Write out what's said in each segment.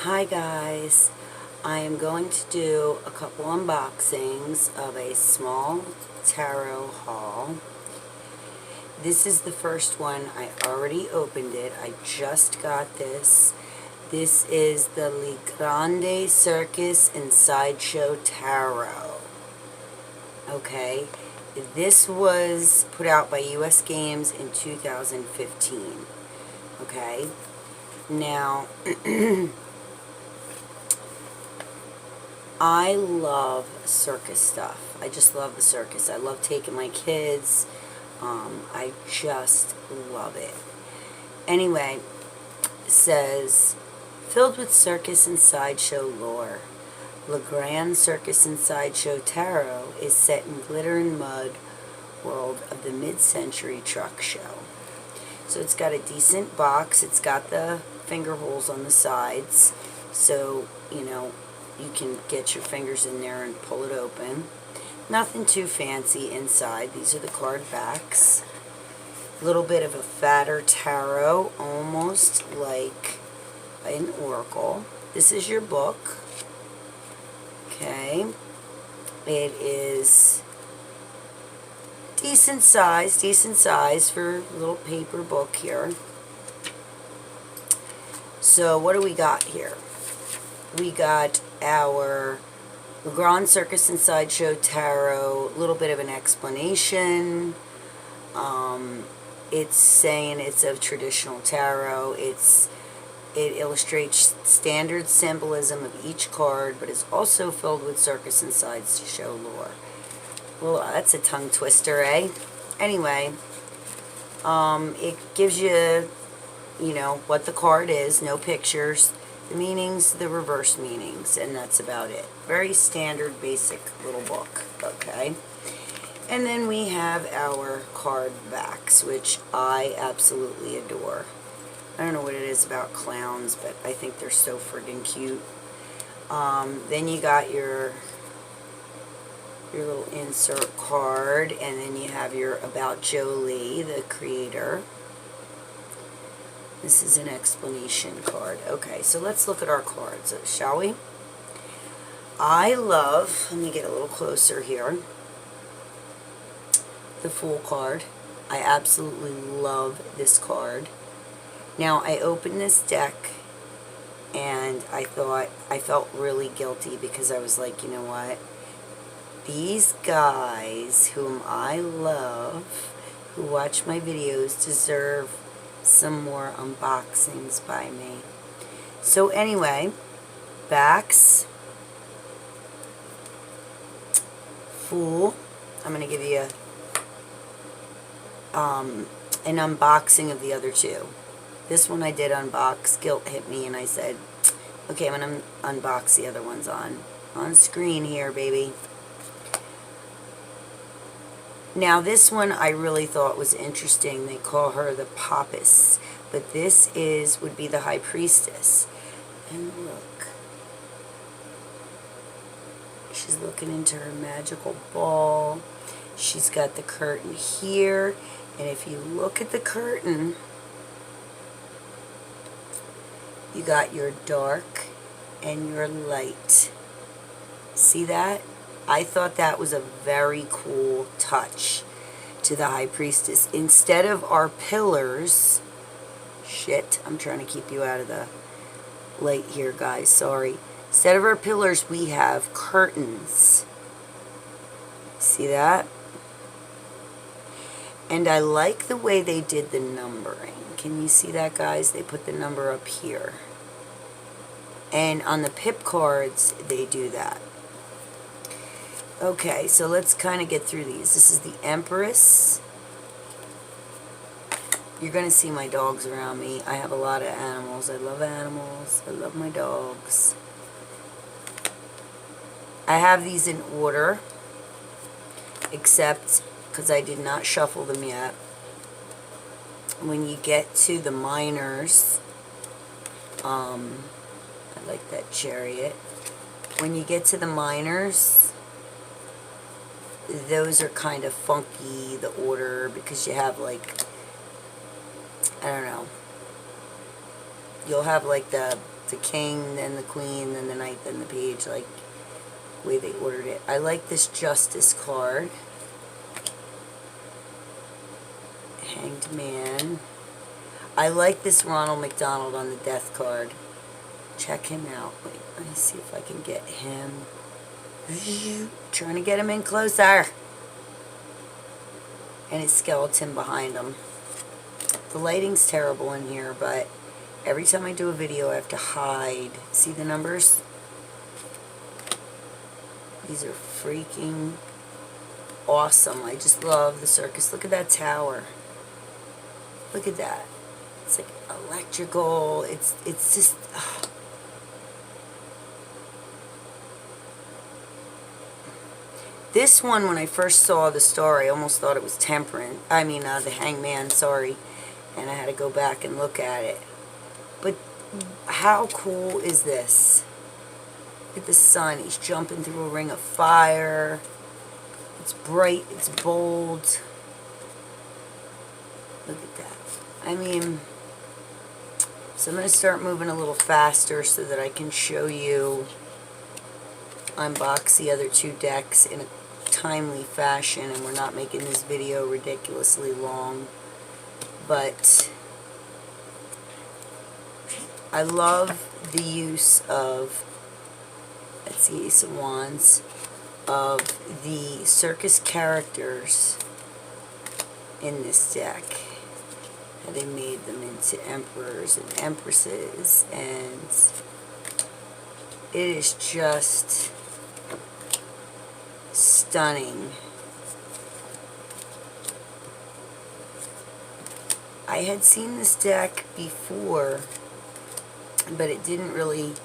Hi guys, I am going to do a couple unboxings of a small tarot haul. This is the first one. I already opened it. I just got this. This is the Le Grande Circus and Sideshow Tarot. Okay, this was put out by US Games in 2015. Okay, now I love circus stuff. I just love the circus. I love taking my kids. I just love it. Anyway, it says, filled with circus and sideshow lore, Le Grand Circus and Sideshow Tarot is set in glitter and mud world of the mid-century truck show. So it's got a decent box. It's got the finger holes on the sides, so you can get your fingers in there and pull it open. Nothing too fancy inside. These are the card backs. A little bit of a fatter tarot, almost like an oracle. This is your book. Okay. It is decent size for a little paper book here. So what do we got here? We got our Le Grand Circus and Sideshow Tarot, a little bit of an explanation. It's saying it's a traditional tarot. It illustrates standard symbolism of each card, but is also filled with circus and sideshow lore. Well, that's a tongue twister, eh? Anyway, it gives you, what the card is, no pictures, the meanings, the reverse meanings, and that's about it. Very standard, basic little book, okay? And then we have our card backs, which I absolutely adore. I don't know what it is about clowns, but I think they're so friggin' cute. Then you got your little insert card, and then you have your About Jolie, the creator. This is an explanation card. Okay, so let's look at our cards, shall we? I love, let me get a little closer here, the Fool card. I absolutely love this card. Now, I opened this deck and I felt really guilty because I was like, you know what? These guys whom I love, who watch my videos, deserve some more unboxings by me. So anyway, backs, Fool. I'm going to give you an unboxing of the other two. This one I did unbox. Guilt hit me and I said, okay, I'm going to unbox the other ones on screen here, baby. Now this one I really thought was interesting. They call her the Pappas, but this would be the High Priestess. And look, she's looking into her magical ball. She's got the curtain here, and if you look at the curtain, you got your dark and your light. See that? I thought that was a very cool touch to the High Priestess. Instead of our pillars, shit, I'm trying to keep you out of the light here, guys, sorry. Instead of our pillars, we have curtains. See that? And I like the way they did the numbering. Can you see that, guys? They put the number up here. And on the pip cards, they do that. Okay, so let's kind of get through these. This is the Empress. You're going to see my dogs around me. I have a lot of animals. I love animals. I love my dogs. I have these in order, except because I did not shuffle them yet. When you get to the minors, I like that Chariot. When you get to the minors, those are kind of funky, the order, because you have like, I don't know, you'll have like the the king, then the queen, then the knight, then the page, like the way they ordered it. I like this Justice card. Hanged Man. I like this Ronald McDonald on the Death card. Check him out. Wait, let me see if I can get him. Trying to get him in closer. And his skeleton behind him. The lighting's terrible in here, but every time I do a video I have to hide. See the numbers? These are freaking awesome. I just love the circus. Look at that tower. Look at that. It's like electrical. It's just... This one, when I first saw the star, I almost thought it was Temperance. I mean, the Hangman, sorry. And I had to go back and look at it. But how cool is this? Look at the sun. He's jumping through a ring of fire. It's bright. It's bold. Look at that. I mean, so I'm going to start moving a little faster so that I can show you, unbox the other two decks in a timely fashion, and we're not making this video ridiculously long. But I love the use of, let's see, Ace of Wands, of the circus characters in this deck. How they made them into emperors and empresses, and it is just stunning. I had seen this deck before, but it didn't really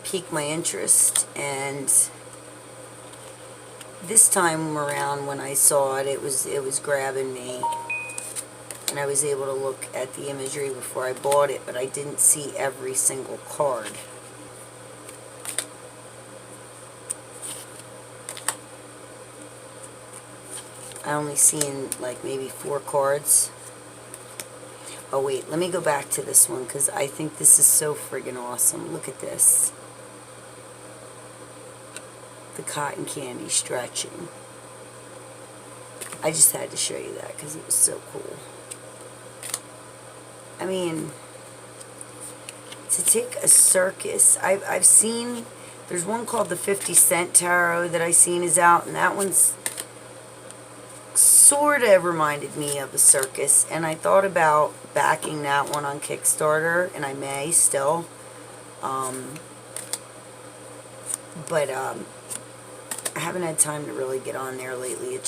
pique my interest, and this time around when I saw it, it was grabbing me, and I was able to look at the imagery before I bought it, but I didn't see every single card. I only seen like maybe 4 cards. Oh wait, let me go back to this one because I think this is so friggin' awesome. Look at this. The cotton candy stretching. I just had to show you that because it was so cool. I mean, to take a circus, I've seen, there's one called the 50 Cent Tarot that I seen is out, and that one's sort of reminded me of the circus, and I thought about backing that one on Kickstarter, and I may still, but I haven't had time to really get on there lately.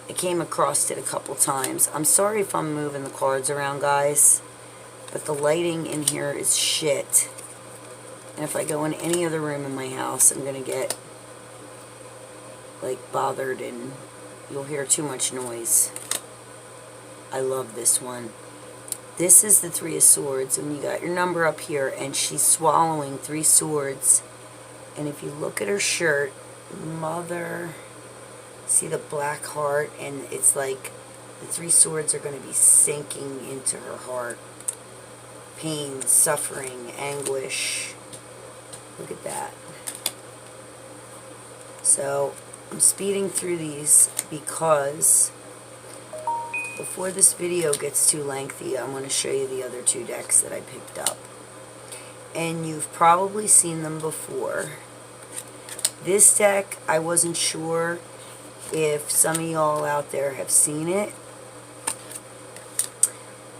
I came across it a couple times. I'm sorry if I'm moving the cards around, guys, but the lighting in here is shit, and if I go in any other room in my house, I'm gonna get like bothered and you'll hear too much noise. I love this one. This is the 3 of Swords, and you got your number up here, and she's swallowing 3 swords. And if you look at her shirt, Mother, see the black heart, and it's like the 3 swords are going to be sinking into her heart. Pain, suffering, anguish. Look at that. So I'm speeding through these because before this video gets too lengthy, I'm going to show you the other 2 decks that I picked up. And you've probably seen them before. This deck, I wasn't sure if some of y'all out there have seen it.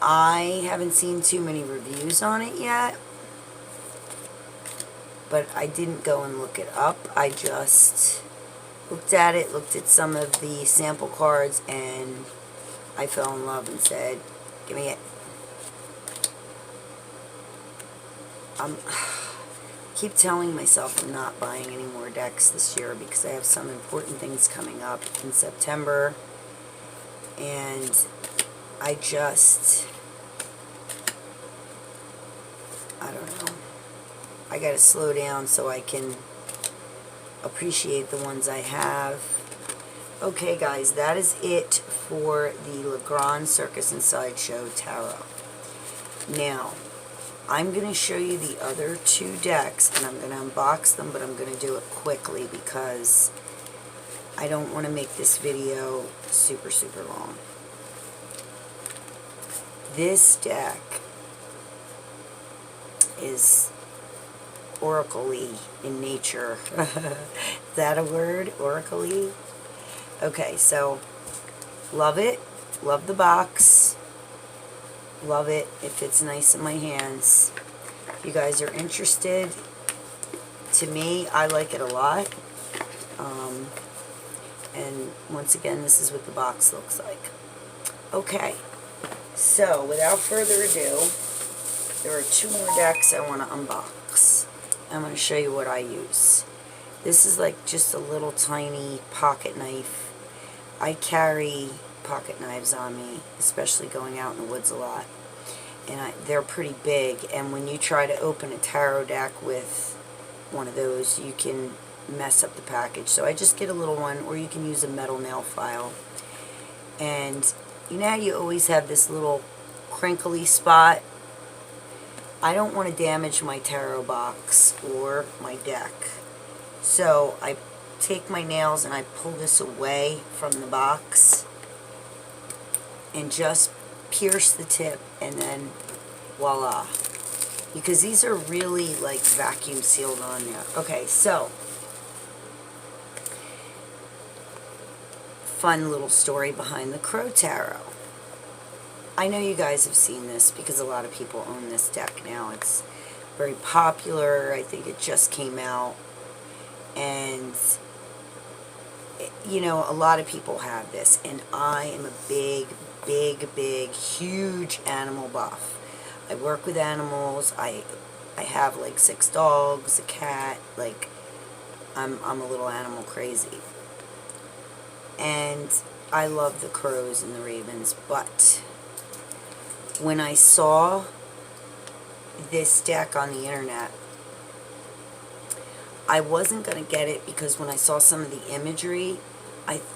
I haven't seen too many reviews on it yet, but I didn't go and look it up. I just looked at it, looked at some of the sample cards, and I fell in love and said, give me it. I keep telling myself I'm not buying any more decks this year because I have some important things coming up in September, and I don't know. I gotta slow down so I can appreciate the ones I have. Okay guys, that is it for the Le Grand Circus and Sideshow Tarot. Now, I'm going to show you the other two decks, and I'm going to unbox them, but I'm going to do it quickly because I don't want to make this video super, super long. This deck is oracle-y in nature. Is that a word? Oracle-y? Okay, so love it. Love the box. Love it. It fits nice in my hands. If you guys are interested, to me, I like it a lot. And once again, this is what the box looks like. Okay, so without further ado, there are two more decks I want to unbox. I'm going to show you what I use. This is like just a little tiny pocket knife. I carry pocket knives on me, especially going out in the woods a lot. And they're pretty big, and when you try to open a tarot deck with one of those, you can mess up the package. So I just get a little one, or you can use a metal nail file. And you know how you always have this little crinkly spot? I don't want to damage my tarot box or my deck. So I take my nails and I pull this away from the box and just pierce the tip, and then voila. Because these are really like vacuum sealed on there. Okay, so fun little story behind the Crow Tarot. I know you guys have seen this because a lot of people own this deck now. It's very popular. I think it just came out. And, you know, a lot of people have this. And I am a big, huge animal buff. I work with animals. I have like 6 dogs, a cat. Like, I'm a little animal crazy. And I love the crows and the ravens, but when I saw this deck on the internet, I wasn't going to get it because when I saw some of the imagery,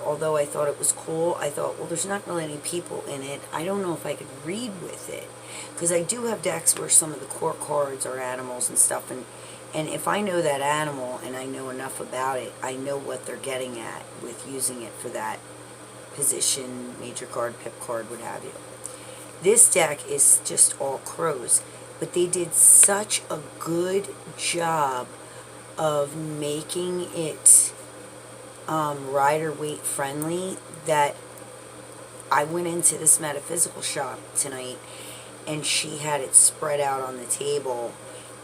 although I thought it was cool, I thought, well, there's not really any people in it. I don't know if I could read with it. Because I do have decks where some of the court cards are animals and stuff, and if I know that animal and I know enough about it, I know what they're getting at with using it for that position, major card, pip card, what have you. This deck is just all crows, but they did such a good job of making it Rider-Waite friendly that I went into this metaphysical shop tonight and she had it spread out on the table.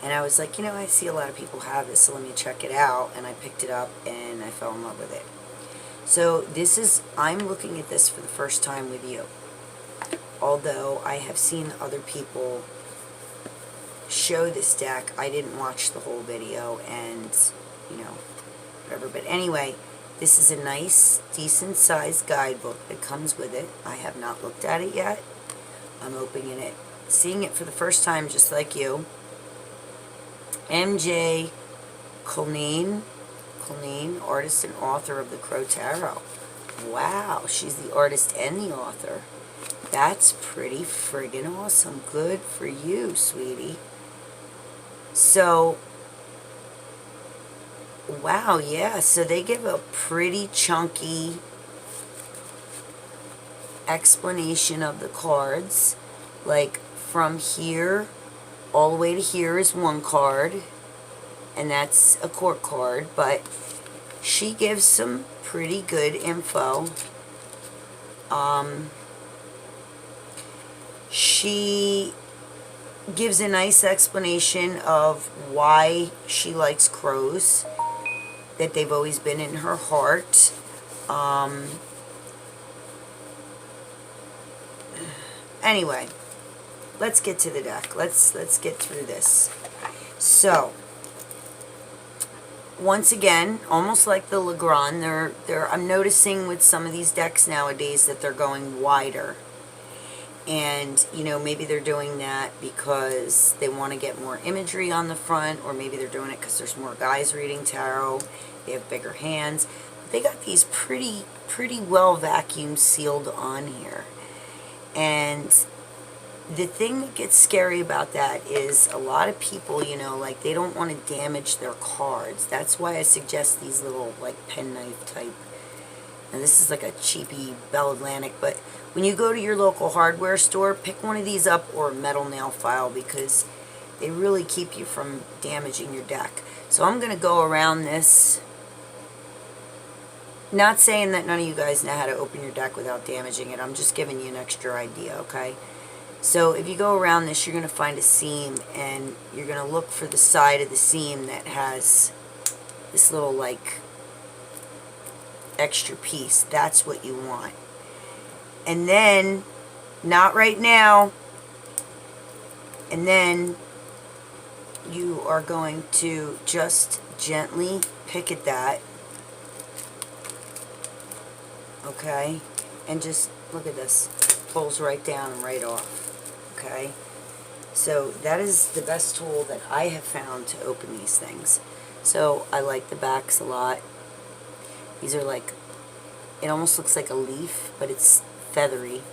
And I was like, you know, I see a lot of people have this, so let me check it out. And I picked it up, and I fell in love with it. So this is, I'm looking at this for the first time with you. Although I have seen other people show this deck, I didn't watch the whole video, and, you know, whatever. But anyway, this is a nice, decent-sized guidebook that comes with it. I have not looked at it yet. I'm opening it, seeing it for the first time, just like you. MJ Cullinane, artist and author of the Crow Tarot. Wow, she's the artist and the author. That's pretty friggin' awesome. Good for you, sweetie. So, wow, yeah, so they give a pretty chunky explanation of the cards. Like, from here all the way to here is one card, and that's a court card, but she gives some pretty good info. She gives a nice explanation of why she likes crows, that they've always been in her heart. Anyway, let's get to the deck. Let's get through this. So, once again, almost like the Legrand, I'm noticing with some of these decks nowadays that they're going wider. And, you know, maybe they're doing that because they want to get more imagery on the front, or maybe they're doing it because there's more guys reading tarot. They have bigger hands. But they got these pretty well vacuum sealed on here. And the thing that gets scary about that is a lot of people, you know, like they don't want to damage their cards. That's why I suggest these little like penknife type. And this is like a cheapy Bell Atlantic, but when you go to your local hardware store, pick one of these up or a metal nail file because they really keep you from damaging your deck. So I'm going to go around this. Not saying that none of you guys know how to open your deck without damaging it. I'm just giving you an extra idea, okay? So if you go around this, you're going to find a seam, and you're going to look for the side of the seam that has this little, like, extra piece. That's what you want. And then, not right now, and then you are going to just gently pick at that, okay? And just, look at this, pulls right down and right off. Okay, so that is the best tool that I have found to open these things. So I like the backs a lot. These are like, it almost looks like a leaf, but it's feathery.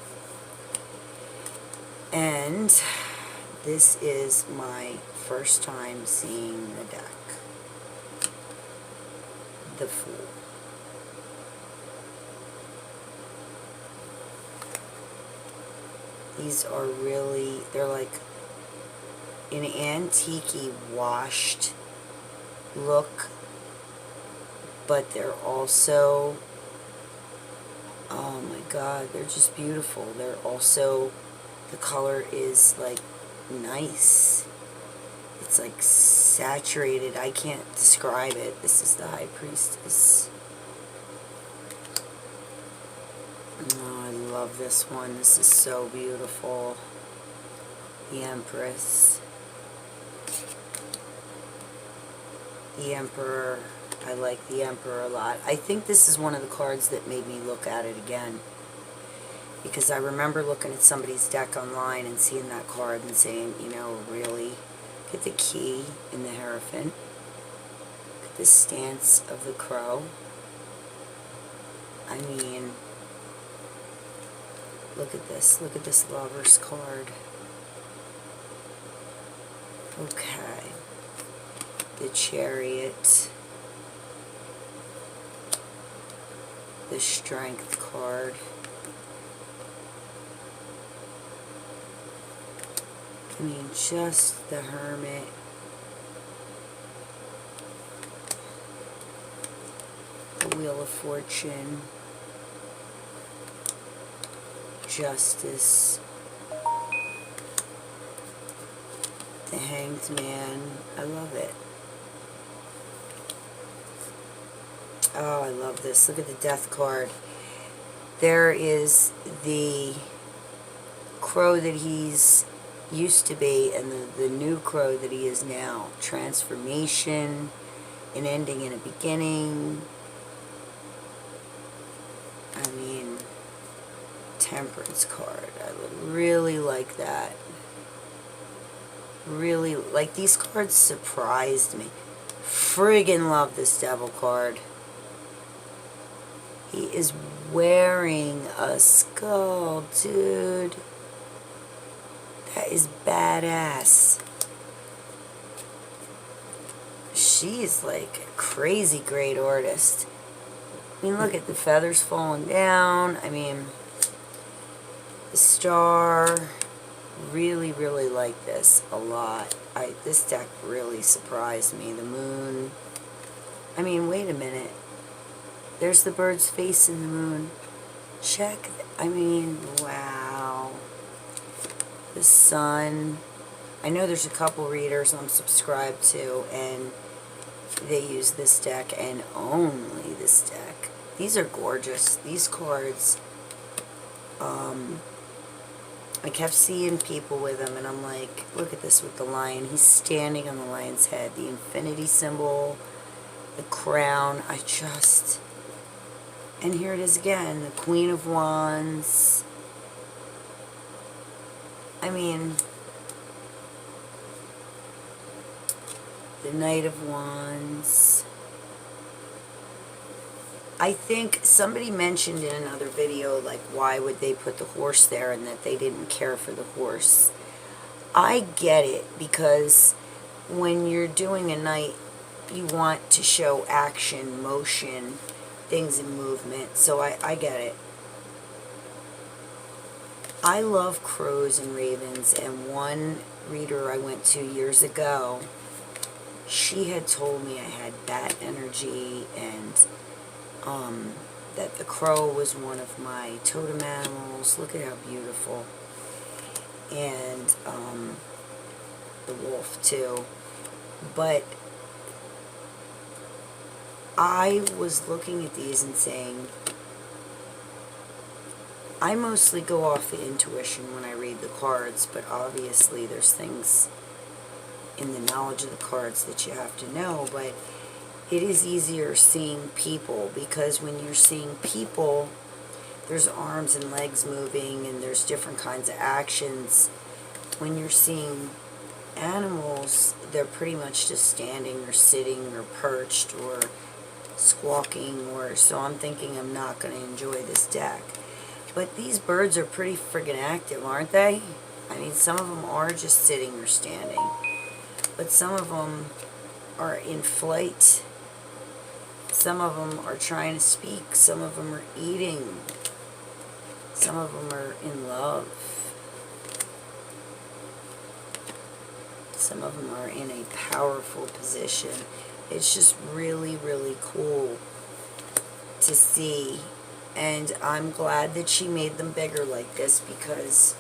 And this is my first time seeing the deck. The Fool. These are really, they're like an antique-y washed look, but they're also, oh my god, they're just beautiful. They're also, the color is like nice. It's like saturated. I can't describe it. This is the High Priestess. Oh, I love this one. This is so beautiful. The Empress. The Emperor. I like the Emperor a lot. I think this is one of the cards that made me look at it again. Because I remember looking at somebody's deck online and seeing that card and saying, you know, really, look at the key in the Hierophant. Look at the stance of the Crow. I mean, look at this. Look at this Lover's card. Okay. The Chariot. The Strength card. I mean, just the Hermit. The Wheel of Fortune. Justice. The Hanged Man. I love it. Oh, I love this. Look at the Death card. There is the Crow that he's used to be and the new Crow that he is now. Transformation, an ending and a beginning. I mean, Temperance card. I would really like that. Really, like, these cards surprised me. Friggin' love this Devil card. He is wearing a skull, dude. That is badass. She's like a crazy great artist. I mean, look at the feathers falling down. I mean, the star. Really, really like this a lot. This deck really surprised me. The moon. I mean, wait a minute. There's the bird's face in the moon. Check. I mean, wow. The sun. I know there's a couple readers I'm subscribed to, and they use this deck and only this deck. These are gorgeous. These cards, I kept seeing people with them, and I'm like, look at this with the lion. He's standing on the lion's head. The infinity symbol, the crown. And here it is again, the Queen of Wands. I mean, the Knight of Wands. I think somebody mentioned in another video, like, why would they put the horse there and that they didn't care for the horse. I get it, because when you're doing a night, you want to show action, motion, things in movement, so I get it. I love crows and ravens, and one reader I went to years ago, she had told me I had bat energy, and that the crow was one of my totem animals. Look at how beautiful. And the wolf too. But I was looking at these and saying, I mostly go off the intuition when I read the cards, but obviously there's things in the knowledge of the cards that you have to know, but it is easier seeing people, because when you're seeing people, there's arms and legs moving, and there's different kinds of actions. When you're seeing animals, they're pretty much just standing or sitting or perched or squawking, or so I'm thinking I'm not going to enjoy this deck. But these birds are pretty friggin' active, aren't they? I mean, some of them are just sitting or standing, but some of them are in flight. Some of them are trying to speak. Some of them are eating. Some of them are in love. Some of them are in a powerful position. It's just really, really cool to see. And I'm glad that she made them bigger like this, because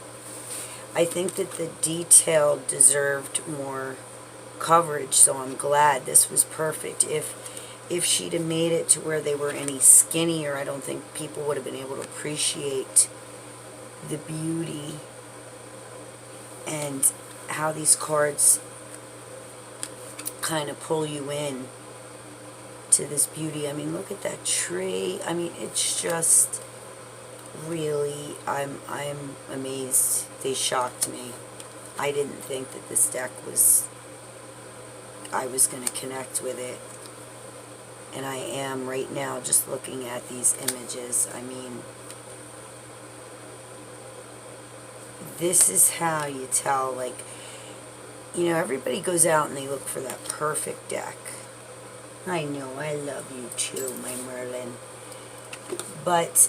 I think that the detail deserved more coverage, so I'm glad this was perfect. If she'd have made it to where they were any skinnier, I don't think people would have been able to appreciate the beauty and how these cards kind of pull you in to this beauty. I mean, look at that tree. I mean, it's just really, I'm amazed. They shocked me. I didn't think that this deck was, I was going to connect with it. And I am right now just looking at these images. I mean, this is how you tell, like, you know, everybody goes out and they look for that perfect deck. I know, I love you too, my Merlin. But,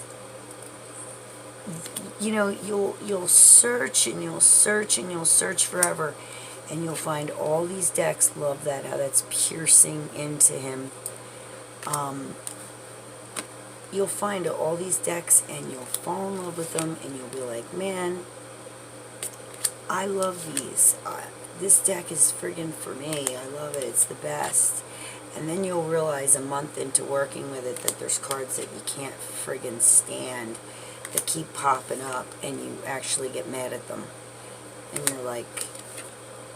you know, you'll search and you'll search and you'll search forever, and you'll find all these decks. Love that, how that's piercing into him. You'll find all these decks and you'll fall in love with them, and you'll be like, man, I love these. This deck is friggin' for me. I love it. It's the best. And then you'll realize a month into working with it that there's cards that you can't friggin' stand that keep popping up, and you actually get mad at them. And you're like,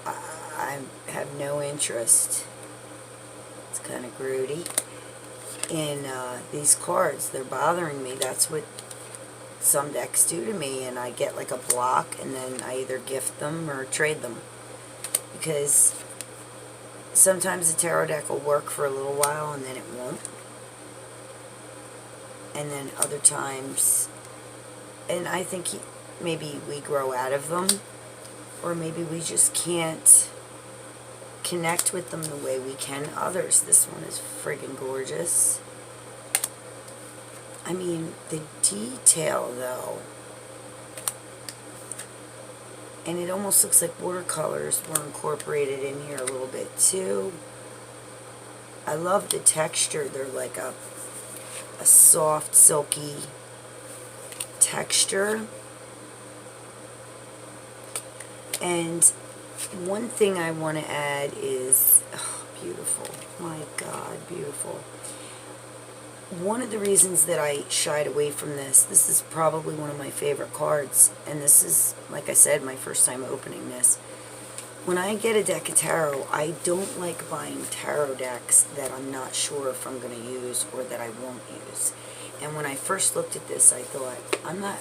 I have no interest. It's kind of grody. In these cards, they're bothering me. That's what some decks do to me, and I get like a block, and then I either gift them or trade them, because sometimes the tarot deck will work for a little while and then it won't, and then other times, and I think maybe we grow out of them, or maybe we just can't connect with them the way we can others. This one is friggin' gorgeous. I mean, the detail though, and it almost looks like watercolors were incorporated in here a little bit too. I love the texture. They're like a soft, silky texture. And one thing I want to add is, oh, beautiful. My God, beautiful. One of the reasons that I shied away from this is probably one of my favorite cards, and this is, like I said, my first time opening this. When I get a deck of tarot, I don't like buying tarot decks that I'm not sure if I'm going to use or that I won't use. And when I first looked at this, I thought,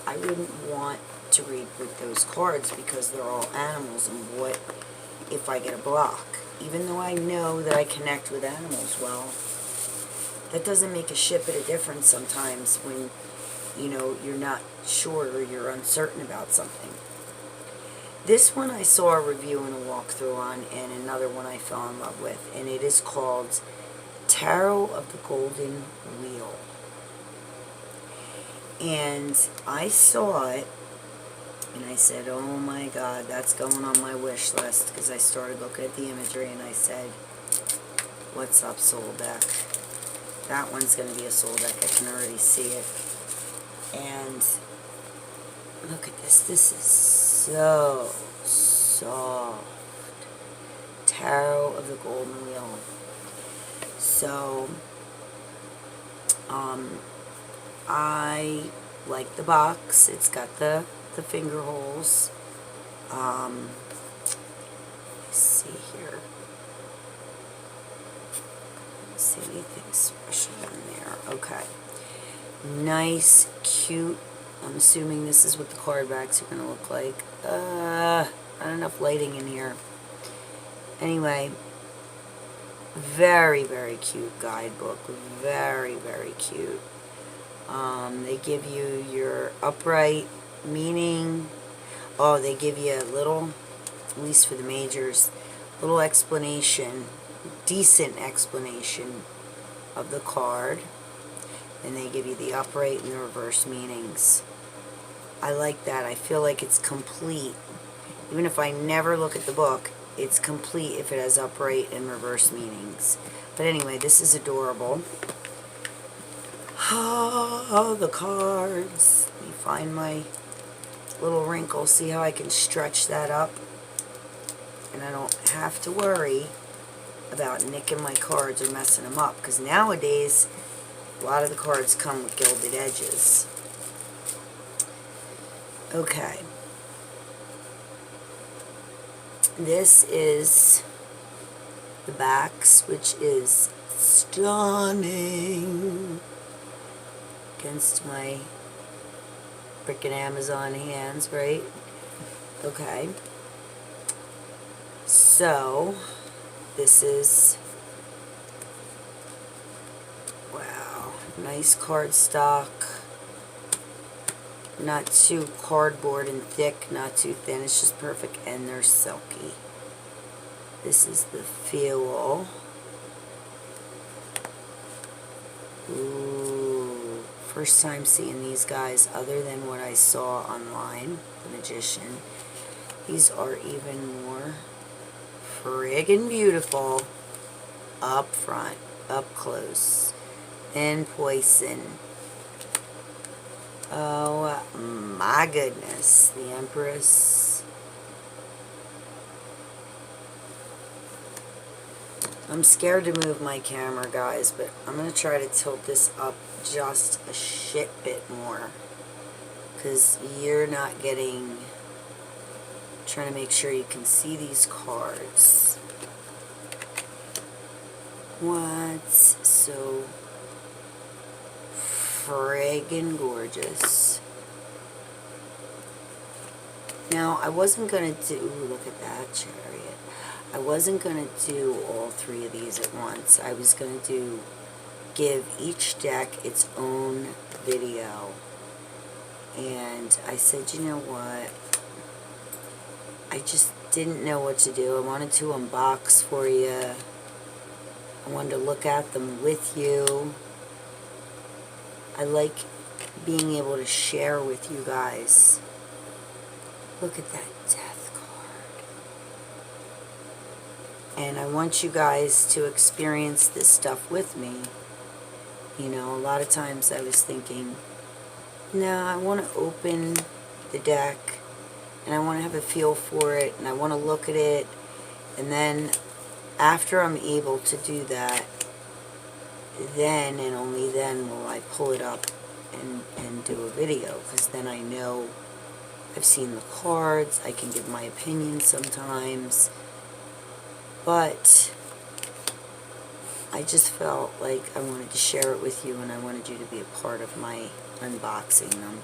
I wouldn't want to read with those cards, because they're all animals, and what if I get a block? Even though I know that I connect with animals well, that doesn't make a shit bit of difference sometimes when, you know, you're not sure or you're uncertain about something. This one I saw a review and a walkthrough on, and another one I fell in love with, and it is called Tarot of the Golden Wheel. And I saw it, and I said, oh my God, that's going on my wish list, because I started looking at the imagery, and I said, what's up, Soul Deck? That one's going to be a Soul Deck. I can already see it. And look at this. This is so soft. Tarot of the Golden Wheel. So, I like the box. It's got the finger holes. Let's see here. Let's see anything special in there. Okay. Nice, cute. I'm assuming this is what the card backs are going to look like. Not enough lighting in here. Anyway, very, very cute guidebook. Very, very cute. They give you your upright meaning. Oh, they give you a little, at least for the majors, little explanation, decent explanation of the card. And they give you the upright and the reverse meanings. I like that. I feel like it's complete. Even if I never look at the book, it's complete if it has upright and reverse meanings. But anyway, this is adorable. Oh, the cards. Let me find my little wrinkle. See how I can stretch that up? And I don't have to worry about nicking my cards or messing them up. Because nowadays, a lot of the cards come with gilded edges. Okay. This is the backs, which is stunning against my frickin' Amazon hands, right? Okay. So, this is, wow, nice cardstock. Not too cardboard and thick, not too thin. It's just perfect, and they're silky. This is the feel. Ooh, first time seeing these guys other than what I saw online, The Magician. These are even more friggin' beautiful up front, up close. And Poison. Oh my goodness, the Empress. I'm scared to move my camera, guys, but I'm going to try to tilt this up just a shit bit more. Because you're not getting, trying to make sure you can see these cards. What's so friggin' gorgeous. Now, I wasn't going to do, look at that chariot. I wasn't going to do all three of these at once. I was going to give each deck its own video. And I said, you know what? I just didn't know what to do. I wanted to unbox for you. I wanted to look at them with you. I like being able to share with you guys. Look at that death card. And I want you guys to experience this stuff with me. You know, a lot of times I was thinking, no, I want to open the deck and I want to have a feel for it and I want to look at it, and then after I'm able to do that, then and only then will I pull it up and do a video, because then I know I've seen the cards, I can give my opinion sometimes, but I just felt like I wanted to share it with you and I wanted you to be a part of my unboxing them.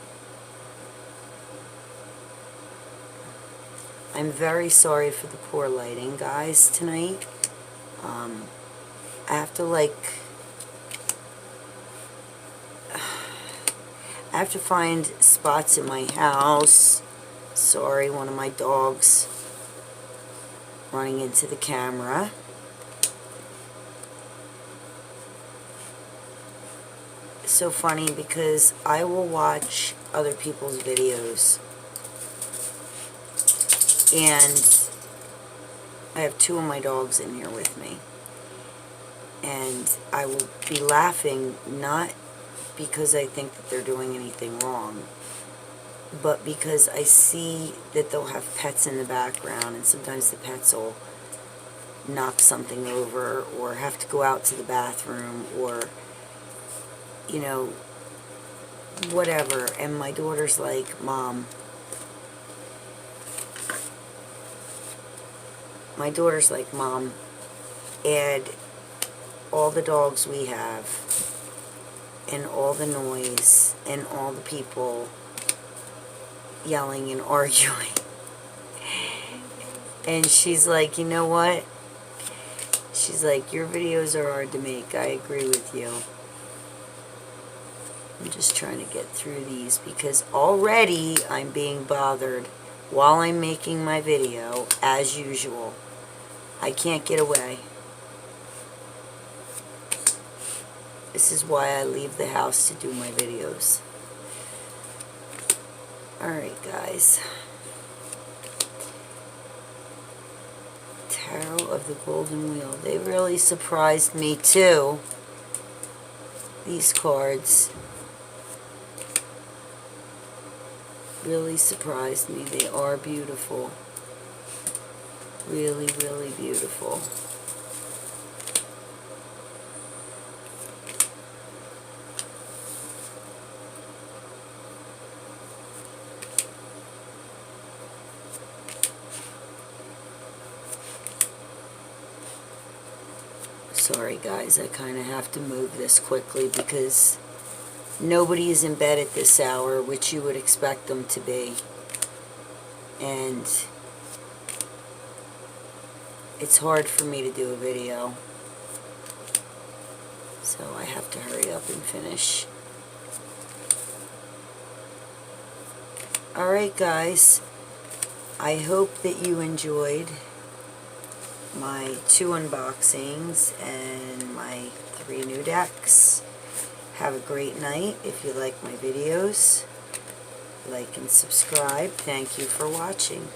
I'm very sorry for the poor lighting, guys, tonight. I have to, like, I have to find spots in my house. Sorry, one of my dogs running into the camera. It's so funny because I will watch other people's videos, and I have two of my dogs in here with me, and I will be laughing not because I think that they're doing anything wrong, but because I see that they'll have pets in the background, and sometimes the pets will knock something over or have to go out to the bathroom or, you know, whatever. And my daughter's like, Mom, add all the dogs we have and all the noise and all the people yelling and arguing. And she's like, you know what? She's like, your videos are hard to make. I agree with you. I'm just trying to get through these because already I'm being bothered while I'm making my video, as usual. I can't get away. This is why I leave the house to do my videos. Alright, guys. Tarot of the Golden Wheel. They really surprised me too. These cards really surprised me. They are beautiful. Really, really beautiful. Sorry guys, I kind of have to move this quickly because nobody is in bed at this hour, which you would expect them to be. And it's hard for me to do a video. So I have to hurry up and finish. Alright guys, I hope that you enjoyed my 2 unboxings and my 3 new decks. Have a great night. If you like my videos, like and subscribe. Thank you for watching.